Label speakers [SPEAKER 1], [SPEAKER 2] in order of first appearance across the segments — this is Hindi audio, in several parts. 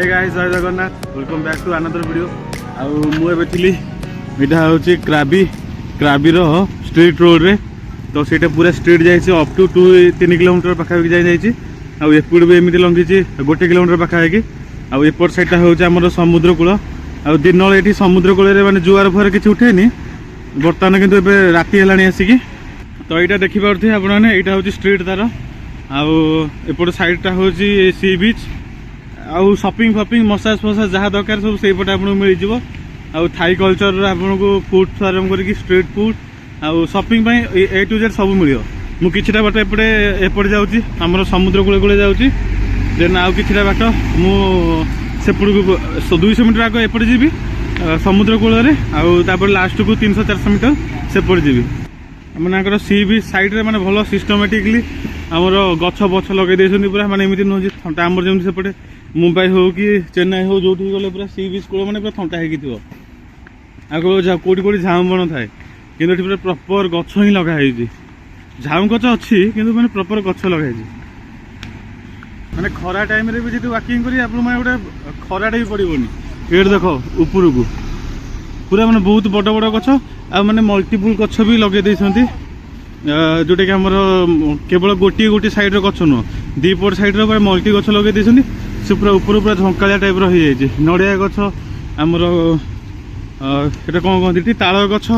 [SPEAKER 1] Hey guys Jai Jagannath welcome back to another video आउ थी यहाँ हूँ क्राबी स्ट्रीट रोड रे तो सीटा पूरा स्ट्रीट जाइए अप टू 2-3 किलोमीटर पाखापाखि जाइए आउट भी एमती लंघी 1 किलोमीटर पाखापाखि आउट साइडटा हूँ समुद्र कूल आ दिन ये समुद्र कूल माने जुआर फुआर किसी उठेनी बर्तमान किंतु एबे राति है आसिकी तो यहाँ देखिपे आपने यहाँ हूँ स्ट्रीट तार आउट साइडटा हूँ सी बीच आउ शॉपिंग फपिंग मसाज फसाज जहाँ दरकार सब से पटे आपको मिल जाव आउ थाई कल्चर आपको फूड आरम्भ कर स्ट्रीट फूड आउ शॉपिंग ए टू जेड सब मिल मु किछिटा बाट एपटे एपटे जाऊँगी आमर समुद्र कूले कूले जाऊँगी देन आउ किछिटा बाट मु सेपटू 200 मीटर आगे एपटे जी समुद्र कूल आउ लास्ट को 300-400 मीटर सेपटे जी मैंने सी बीच साइड में भल सिस्टमेटिकली आमर गछ बछ लगे पूरा माने एमती नुह थंटा आमर जमी सेपटे मुंबई हो कि चेन्नई हो जो गले पूरा सी बीच कूल मैंने पूरा थंटा हो आगे कौटी कौटी झाऊ बण थाए कि पूरा प्रॉपर गछ ही लगाई झाऊ गछ अच्छी किंतु मैंने प्रॉपर गछ लगाई मैंने खरा टाइम रे भी जी वाकिंग करी आप गोटे खराटे भी पड़ोनी ये देख ऊपर को पूरा मैंने बहुत बड़ बड़ गछ आ माने मल्टीपल गछ भी लगे देइछंती जोटा कि आमर केवल गोटे गोटे सैड गछ नुह दीपट सैड मल्टी गछ लगे देइछंती से पूरा ऊपर पूरा झंकालिया टाइप हो जाए नड़िया गछ आमर ये कौन कहती ताल गछ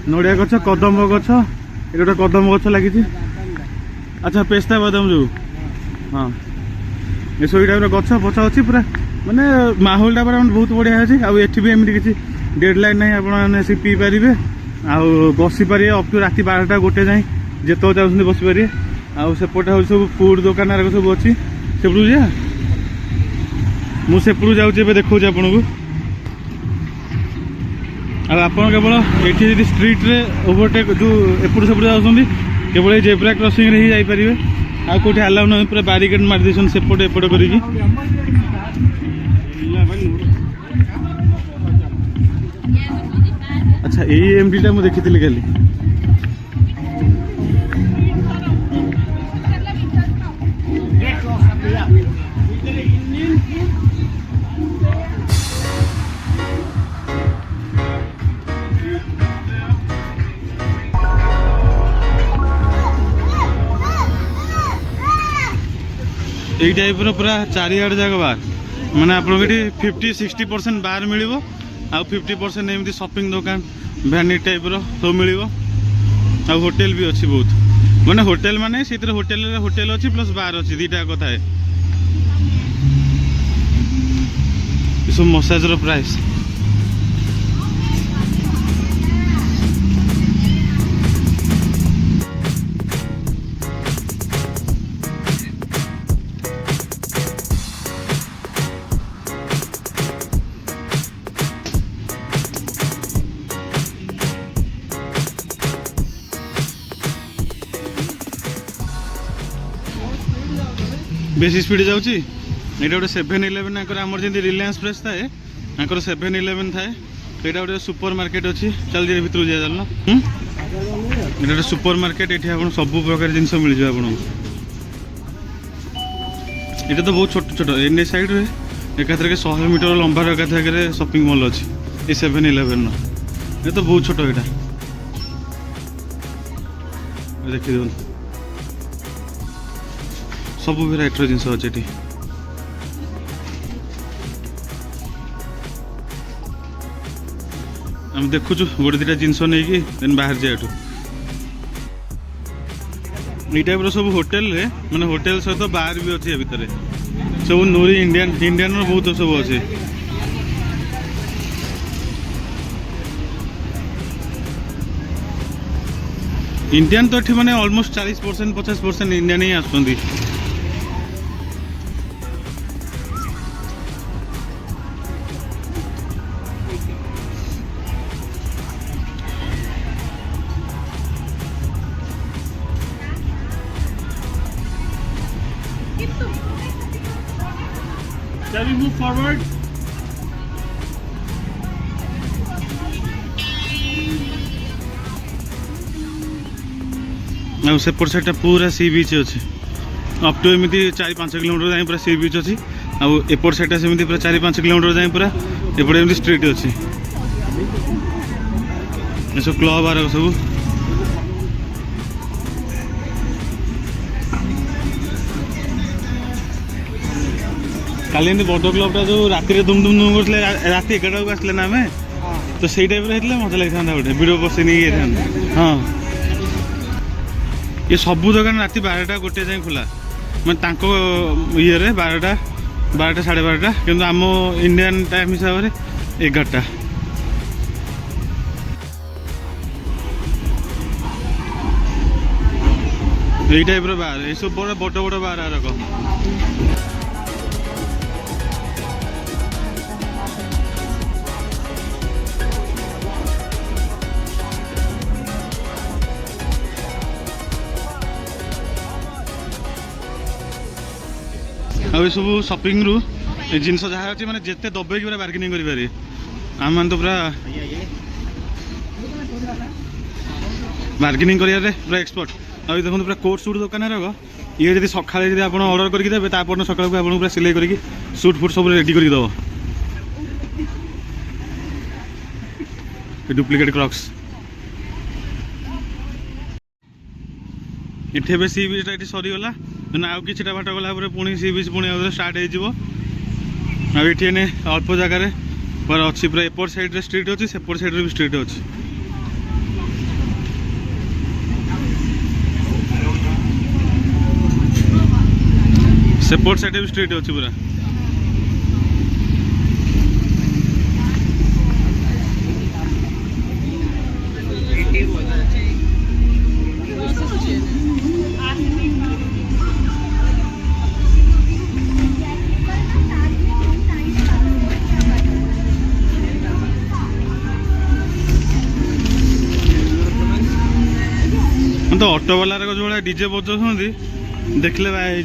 [SPEAKER 1] नड़िया गछ कदम गछ ये गोटे कदम गछ लगी अच्छा पेस्ता बादाम जो हाँ ये सब टाइप गछ पछ अच्छी पूरा माने माहौलटा पूरा बहुत बढ़िया अच्छी आठ भी एमती किसी डेडलाइन ना आप पी पारे आउ बसी पारे अप टू राति 12टा 1 जाए जिते चाहते बसी पारे आउ सेपटे हूँ सब फूड दुकान सब अच्छी सेपटू जा मुझे जाऊँगी देखा आपन को आप केवल ये स्ट्रीट रे ओवरटेक जो एपट सेपट जाऊँगी केवल ये जेब्रा क्रॉसिंग रे ही जापारे आ कौटे अलाउ ना पूरा बारिकेड मार सेपटे एपट कर अच्छा यही एमडीटा मुझे देखी खाली यही टाइप पूरा चारिआड जाक बार माने आप 50-60% बार मिल आ 50% एमती शॉपिंग दुकान भैनिटी टाइप सब मिल आ होटेल भी अच्छी बहुत माने होटेल माने से होटेल अच्छी प्लस बार अच्छी दीटा कथा है सब मसाजर प्राइस बेसी स्पीड जाऊँगी ये गोटे 7-11 आमर जमी रिलायंस फ्रेश थाए 7-11 थाए ये गोटे सुपर मार्केट अच्छी चल जाए भितर जा चलना ये गोटे सुपर मार्केट ये आप सब प्रकार जिन मिल जाए आपको ये तो बहुत छोट छोट एन साइड रे एकाथर 100 मीटर लंबा एकाथर शॉपिंग मॉल अच्छी ये 7-11 ये तो बहुत छोट यहाँ देखी दे सब भेराइटर जिन अच्छे आम देखुचु गोटे 2टा जिनस नहीं देन बाहर जाए ये टाइप सब होटेल रे माने होटेल सहित बार भी अच्छे भितर सब नूरी इंडियन बहुत सब अच्छे इंडियन तो ये मैंने ऑलमोस्ट 40%-50% इंडियन ही आसुँच Shall we move forward? सेपट साइड पूरा सी बीच अच्छे अप टू एमती 4-5 किलोमीटर जाए पूरा सी बीच अच्छी आउ एपट साइड सेमती पूरा 4-5 किलोमीटर जाए पूरा एपटे एमती स्ट्रीट अच्छी सब क्लब आर सब काली बड़ क्लबटा जो राति दुम दुम दुम करते राति 11 को आसले ना आम तो सही टाइप मजा लगी था गोटे भिड बस नहीं हाँ ये सबू दुकान राति 12टा 1 जाए खोला मैं ये 12टा 12:30 किंतु आम इंडियन टाइम हिसाब से 11टा यही टाइप बार ये सब बड़ बड़ बड़ बार आरक आ सब शॉपिंग रु जिनस जहाँ अच्छे मैंने जिते दबे पूरा बार्गेनिंग करें आम मैंने तो पूरा बार्गेनिंग कर पूरा एक्सपर्ट अभी देखो पूरा कोट सूट दुकान ये जब सका आप ऑर्डर करके देते तापर सका आपको पूरा सिलाई करके सूट फुट सब रेडी करके दब डुप्लिकेट क्रॉक्स इटे सी बीचटा ये सरीगला आउ कि बाट गला पुणी सी बीच पुणी स्टार्ट होने अल्प जगार पर अच्छी पूरा एपट साइड स्ट्रीट अच्छी सेपट साइड भी स्ट्रीट अच्छी सेपट साइड भी स्ट्रीट अच्छी पूरा तो ऑटो वाला जो भाई डीजे बजाऊँ देखले बाय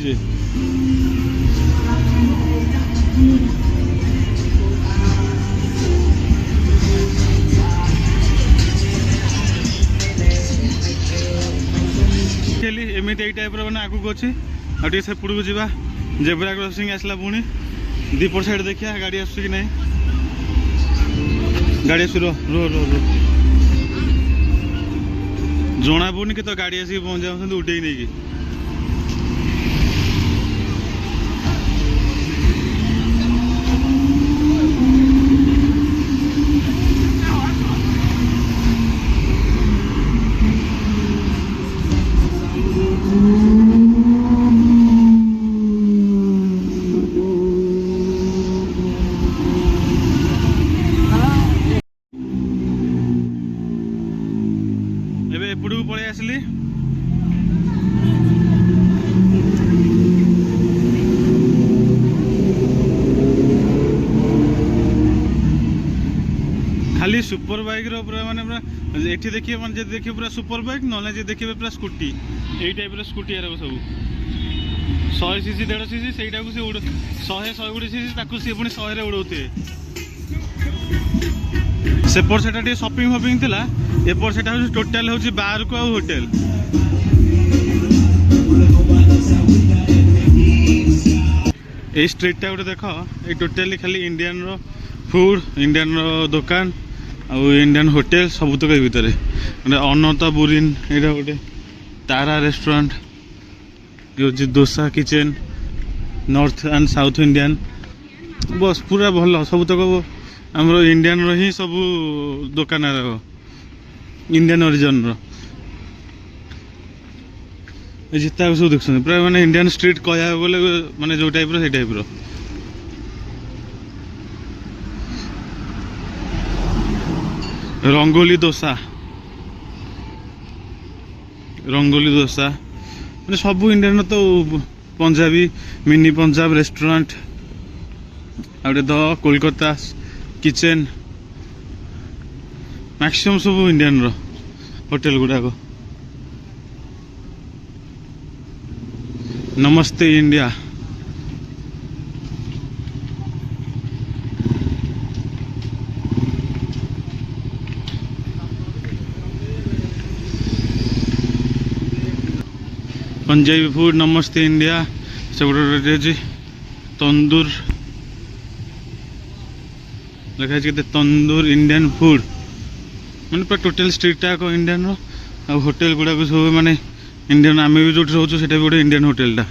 [SPEAKER 1] एमती यही टाइप मैंने आगू अच्छी आगे सेपट को जावा जेब्रा क्रॉसिंग आसला पुणी दीपट साइड देखिए गाड़ी आस कि नहीं गाड़ी आस रो रो रो रो जना पड़नी तो गाड़ी आसिक पहुँच उठे नहीं कि एपटू पलि आसली खाली सुपर बाइक पूरा माने पूरा एठी देखिए माने देखिए पूरा सुपर बाइक ना देखिए पूरा स्कूटी यही टाइप स्कूटी आर सब 100 सीसी 150 सीसी से 100 सीसी सी पुणी 100 उड़ौते सेपट से शॉपिंग फपिंग थिला एपट से टोटाल हूँ बार को होटेल ये स्ट्रीटा गोटे देख ये टोटाली खाली इंडियन रो फूड इंडियन रो दुकान आउ इंडियन होटेल सब तक भितर अनता बुरीन यहाँ गोटे तारा रेस्टोरेंट ये dosa kitchen north and south Indian बस पूरा भल सब तक आमर इंडियन रो ही सब दुकान इंडियन ओरिजिन रो जितना सब देखते प्राय मैंने इंडियन स्ट्रीट कह गले माने जो टाइप रो टाइप रो रंगोली डोसा मैंने सब इंडियन तो पंजाबी मिनी पंजाब रेस्टोरेंट आउटे द कोलकाता किचन मैक्सिमम सब इंडियन रो होटेल गुड़ाक Namaste India Punjabi food Namaste India सब अच्छी तंदूर लिखा है तंदूर इंडियन फूड मैंने पूरा टोटल स्ट्रीटा इंडियन होटेल गुड़ाक सब माने इंडियन आम भी जो रोचु से गोटे इंडियन होटेल टा